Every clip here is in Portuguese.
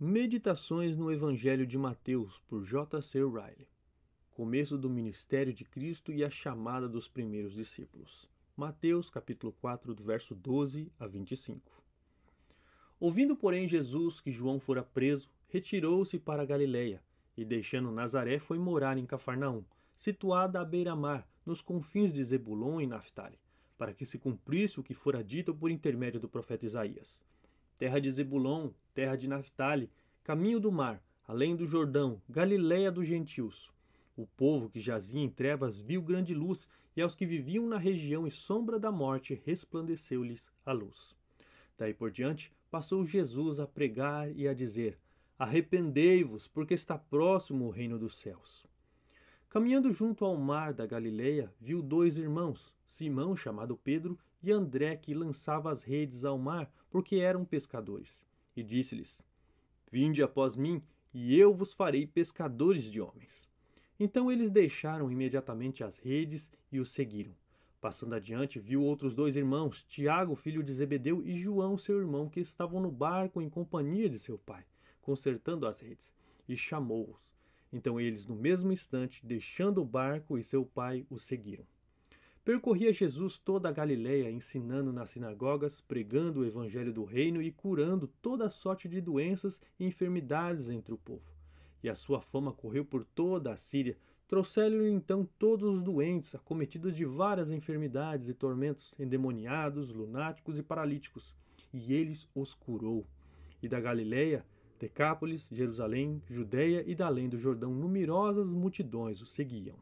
Meditações no Evangelho de Mateus, por J. C. Riley. Começo do ministério de Cristo e a chamada dos primeiros discípulos. Mateus, capítulo 4, do verso 12 a 25. Ouvindo, porém, Jesus que João fora preso, retirou-se para a Galiléia, e deixando Nazaré foi morar em Cafarnaum, situada à beira-mar, nos confins de Zebulon e Naftali, para que se cumprisse o que fora dito por intermédio do profeta Isaías. Terra de Zebulon, terra de Naftali, caminho do mar, além do Jordão, Galiléia dos gentios. O povo que jazia em trevas viu grande luz, e aos que viviam na região e sombra da morte resplandeceu-lhes a luz. Daí por diante, passou Jesus a pregar e a dizer: Arrependei-vos, porque está próximo o reino dos céus. Caminhando junto ao mar da Galileia, viu dois irmãos, Simão, chamado Pedro, e André, que lançava as redes ao mar, porque eram pescadores. E disse-lhes: Vinde após mim, e eu vos farei pescadores de homens. Então eles deixaram imediatamente as redes e o seguiram. Passando adiante, viu outros dois irmãos, Tiago, filho de Zebedeu, e João, seu irmão, que estavam no barco em companhia de seu pai, consertando as redes, e chamou-os. Então eles, no mesmo instante, deixando o barco e seu pai, o seguiram. Percorria Jesus toda a Galiléia, ensinando nas sinagogas, pregando o evangelho do reino e curando toda sorte de doenças e enfermidades entre o povo. E a sua fama correu por toda a Síria. Trouxeram-lhe então todos os doentes, acometidos de várias enfermidades e tormentos, endemoniados, lunáticos e paralíticos, e eles os curou. E da Galiléia, Decápolis, Jerusalém, Judeia e da além do Jordão, numerosas multidões o seguiam.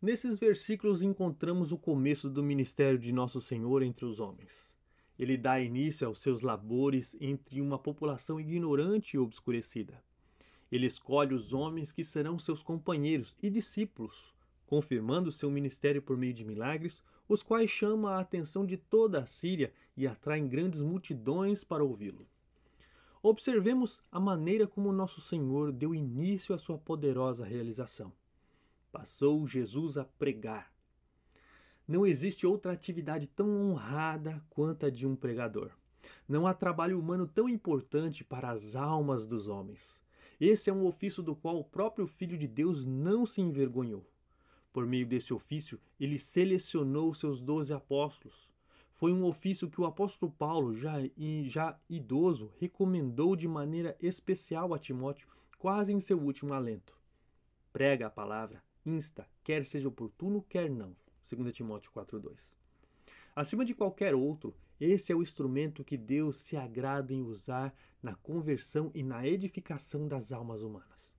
Nesses versículos encontramos o começo do ministério de Nosso Senhor entre os homens. Ele dá início aos seus labores entre uma população ignorante e obscurecida. Ele escolhe os homens que serão seus companheiros e discípulos, confirmando seu ministério por meio de milagres, os quais chamam a atenção de toda a Síria e atraem grandes multidões para ouvi-lo. Observemos a maneira como Nosso Senhor deu início à sua poderosa realização. Passou Jesus a pregar. Não existe outra atividade tão honrada quanto a de um pregador. Não há trabalho humano tão importante para as almas dos homens. Esse é um ofício do qual o próprio Filho de Deus não se envergonhou. Por meio desse ofício, ele selecionou seus 12 apóstolos. Foi um ofício que o apóstolo Paulo, já idoso, recomendou de maneira especial a Timóteo, quase em seu último alento. Prega a palavra, insta, quer seja oportuno, quer não. 2 Timóteo 4:2. Acima de qualquer outro, esse é o instrumento que Deus se agrada em usar na conversão e na edificação das almas humanas.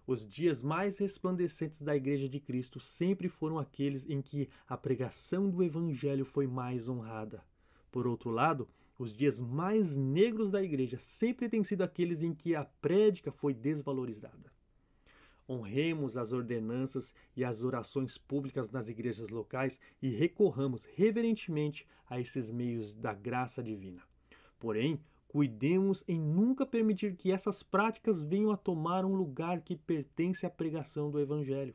Os dias mais resplandecentes da Igreja de Cristo sempre foram aqueles em que a pregação do Evangelho foi mais honrada. Por outro lado, os dias mais negros da Igreja sempre têm sido aqueles em que a prédica foi desvalorizada. Honremos as ordenanças e as orações públicas nas igrejas locais e recorramos reverentemente a esses meios da graça divina. Porém, cuidemos em nunca permitir que essas práticas venham a tomar um lugar que pertence à pregação do Evangelho.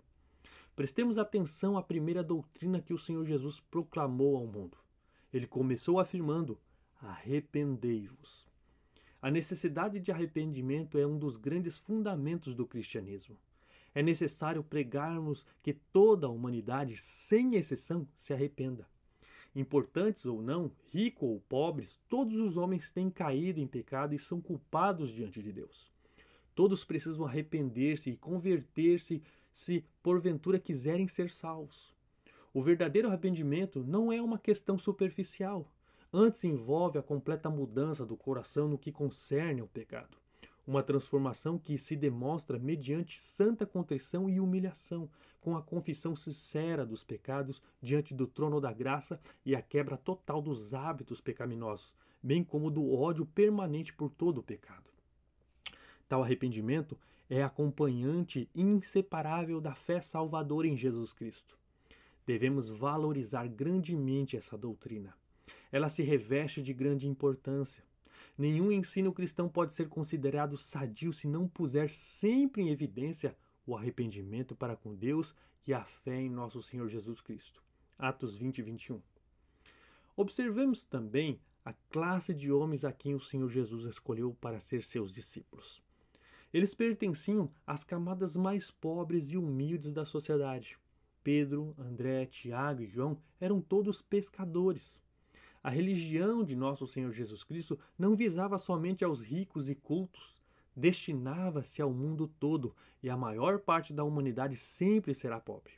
Prestemos atenção à primeira doutrina que o Senhor Jesus proclamou ao mundo. Ele começou afirmando: arrependei-vos. A necessidade de arrependimento é um dos grandes fundamentos do cristianismo. É necessário pregarmos que toda a humanidade, sem exceção, se arrependa. Importantes ou não, ricos ou pobres, todos os homens têm caído em pecado e são culpados diante de Deus. Todos precisam arrepender-se e converter-se se porventura quiserem ser salvos. O verdadeiro arrependimento não é uma questão superficial. Antes envolve a completa mudança do coração no que concerne ao pecado. Uma transformação que se demonstra mediante santa contrição e humilhação, com a confissão sincera dos pecados diante do trono da graça e a quebra total dos hábitos pecaminosos, bem como do ódio permanente por todo o pecado. Tal arrependimento é acompanhante inseparável da fé salvadora em Jesus Cristo. Devemos valorizar grandemente essa doutrina. Ela se reveste de grande importância. Nenhum ensino cristão pode ser considerado sadio se não puser sempre em evidência o arrependimento para com Deus e a fé em nosso Senhor Jesus Cristo. Atos 20 e 21. Observemos também a classe de homens a quem o Senhor Jesus escolheu para ser seus discípulos. Eles pertenciam às camadas mais pobres e humildes da sociedade. Pedro, André, Tiago e João eram todos pescadores. A religião de nosso Senhor Jesus Cristo não visava somente aos ricos e cultos, destinava-se ao mundo todo, e a maior parte da humanidade sempre será pobre.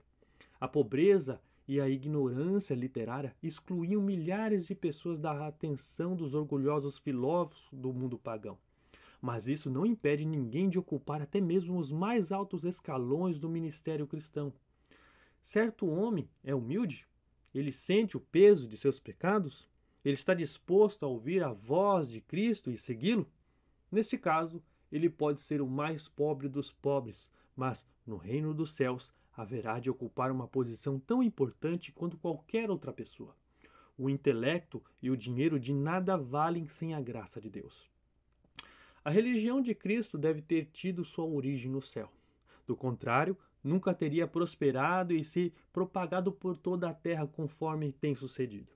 A pobreza e a ignorância literária excluíam milhares de pessoas da atenção dos orgulhosos filósofos do mundo pagão. Mas isso não impede ninguém de ocupar até mesmo os mais altos escalões do ministério cristão. Certo homem é humilde? Ele sente o peso de seus pecados? Ele está disposto a ouvir a voz de Cristo e segui-lo? Neste caso, ele pode ser o mais pobre dos pobres, mas no reino dos céus haverá de ocupar uma posição tão importante quanto qualquer outra pessoa. O intelecto e o dinheiro de nada valem sem a graça de Deus. A religião de Cristo deve ter tido sua origem no céu. Do contrário, nunca teria prosperado e se propagado por toda a terra conforme tem sucedido.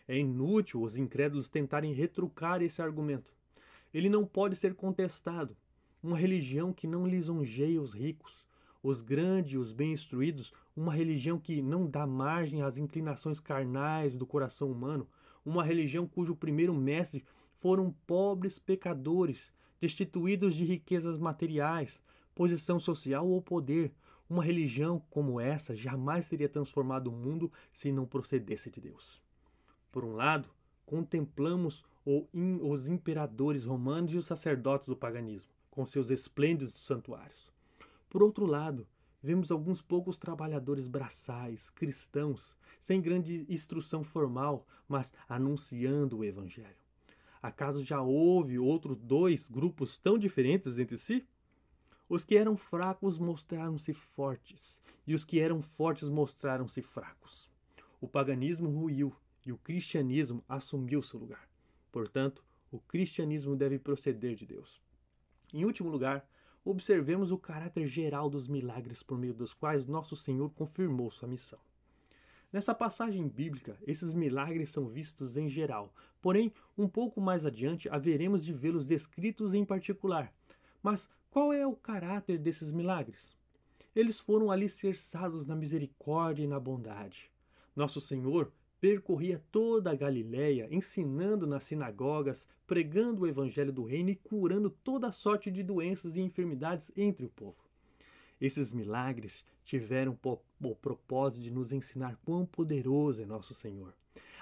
É inútil os incrédulos tentarem retrucar esse argumento. Ele não pode ser contestado. Uma religião que não lisonjeia os ricos, os grandes e os bem-instruídos, uma religião que não dá margem às inclinações carnais do coração humano, uma religião cujo primeiro mestre foram pobres pecadores, destituídos de riquezas materiais, posição social ou poder. Uma religião como essa jamais teria transformado o mundo se não procedesse de Deus. Por um lado, contemplamos os imperadores romanos e os sacerdotes do paganismo, com seus esplêndidos santuários. Por outro lado, vemos alguns poucos trabalhadores braçais, cristãos, sem grande instrução formal, mas anunciando o Evangelho. Acaso já houve outros dois grupos tão diferentes entre si? Os que eram fracos mostraram-se fortes, e os que eram fortes mostraram-se fracos. O paganismo ruiu, e o cristianismo assumiu seu lugar. Portanto, o cristianismo deve proceder de Deus. Em último lugar, observemos o caráter geral dos milagres por meio dos quais nosso Senhor confirmou sua missão. Nessa passagem bíblica, esses milagres são vistos em geral, porém, um pouco mais adiante haveremos de vê-los descritos em particular. Mas qual é o caráter desses milagres? Eles foram alicerçados na misericórdia e na bondade. Nosso Senhor percorria toda a Galiléia, ensinando nas sinagogas, pregando o evangelho do reino e curando toda sorte de doenças e enfermidades entre o povo. Esses milagres tiveram o propósito de nos ensinar quão poderoso é nosso Senhor.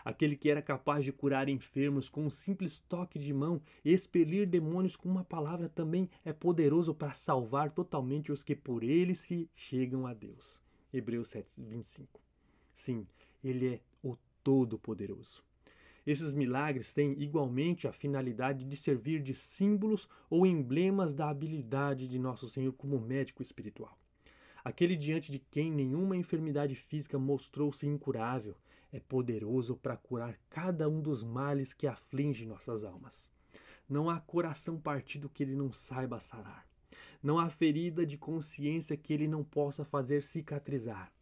Aquele que era capaz de curar enfermos com um simples toque de mão e expelir demônios com uma palavra também é poderoso para salvar totalmente os que por ele se chegam a Deus. Hebreus 7:25. Sim, ele é o Todo-Poderoso. Esses milagres têm igualmente a finalidade de servir de símbolos ou emblemas da habilidade de nosso Senhor como médico espiritual. Aquele diante de quem nenhuma enfermidade física mostrou-se incurável é poderoso para curar cada um dos males que afligem nossas almas. Não há coração partido que ele não saiba sarar. Não há ferida de consciência que ele não possa fazer cicatrizar.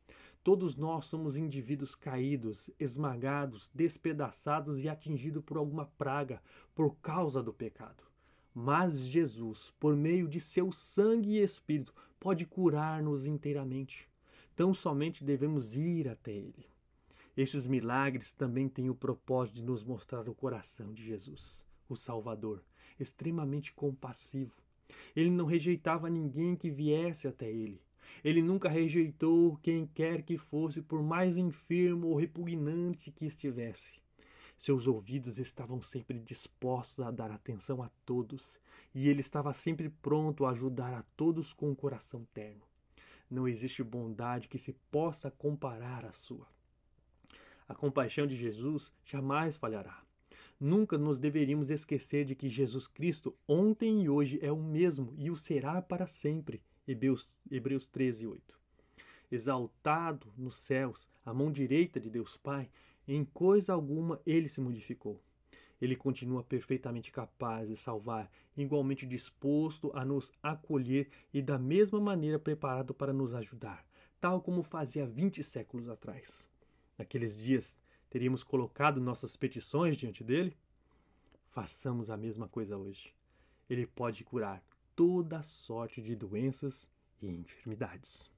Todos nós somos indivíduos caídos, esmagados, despedaçados e atingidos por alguma praga por causa do pecado. Mas Jesus, por meio de seu sangue e espírito, pode curar-nos inteiramente. Tão somente devemos ir até ele. Esses milagres também têm o propósito de nos mostrar o coração de Jesus, o Salvador, extremamente compassivo. Ele não rejeitava ninguém que viesse até ele. Ele nunca rejeitou quem quer que fosse, por mais enfermo ou repugnante que estivesse. Seus ouvidos estavam sempre dispostos a dar atenção a todos, e ele estava sempre pronto a ajudar a todos com um coração terno. Não existe bondade que se possa comparar à sua. A compaixão de Jesus jamais falhará. Nunca nos deveríamos esquecer de que Jesus Cristo ontem e hoje é o mesmo e o será para sempre. Hebreus 13:8. Exaltado nos céus, à mão direita de Deus Pai, em coisa alguma ele se modificou. Ele continua perfeitamente capaz de salvar, igualmente disposto a nos acolher e da mesma maneira preparado para nos ajudar, tal como fazia 20 séculos atrás. Naqueles dias, teríamos colocado nossas petições diante dele? Façamos a mesma coisa hoje. Ele pode curar toda sorte de doenças e enfermidades.